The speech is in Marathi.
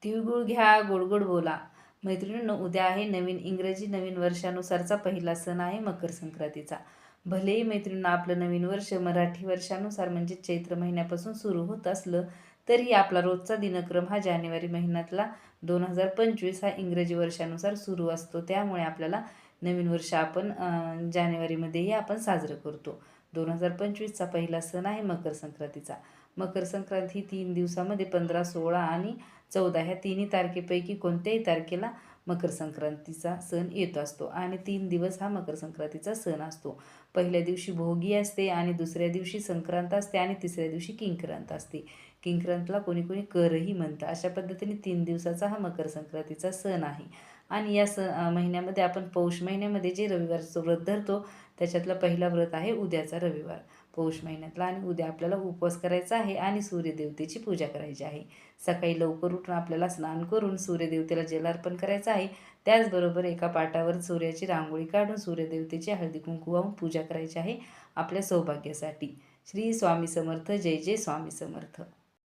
तिळगुळ घ्या, गोड गोड बोला. मैत्रिणींनो, उद्या आहे नवीन इंग्रजी नवीन वर्षानुसारचा पहिला सण आहे मकर संक्रांतीचा. भलेही मैत्रिणींनो आपलं नवीन वर्ष मराठी वर्षानुसार म्हणजे चैत्र महिन्यापासून सुरू होत असलं तरी आपला रोजचा दिनक्रम हा जानेवारी महिन्यातला 2025 हा इंग्रजी वर्षानुसार सुरू असतो. त्यामुळे आपल्याला नवीन वर्ष आपण जानेवारीमध्येही आपण साजरं करतो. 2025चा पहिला सण आहे मकर संक्रांतीचा. मकर संक्रांत ही 3 दिवसामध्ये 15, 16 आणि 14 ह्या तिन्ही तारखेपैकी कोणत्याही तारखेला मकर संक्रांतीचा सण येत असतो आणि 3 दिवस हा मकर संक्रांतीचा सण असतो. पहिल्या दिवशी भोगी असते आणि दुसऱ्या दिवशी संक्रांत असते आणि तिसऱ्या दिवशी किंक्रांत असते. किंक्रांतला कोणी कोणी करही म्हणतं. अशा पद्धतीने 3 दिवसाचा हा मकर संक्रांतीचा सण आहे. आणि या महिन्यामध्ये आपण पौष महिन्यामध्ये जे रविवारचं व्रत धरतो त्याच्यातला पहिला व्रत आहे उद्याचा रविवार पौष महिन्यातला. आणि उद्या आपल्याला उपवास करायचा आहे आणि सूर्यदेवतेची पूजा करायची आहे. सकाळी लवकर उठून आपल्याला स्नान करून सूर्यदेवतेला जलार्पण करायचं आहे. त्याचबरोबर एका पाटावर सूर्याची रांगोळी काढून सूर्यदेवतेची हळदी कुंकू वाहून पूजा करायची आहे आपल्या सौभाग्यासाठी. श्री स्वामी समर्थ. जय जय स्वामी समर्थ.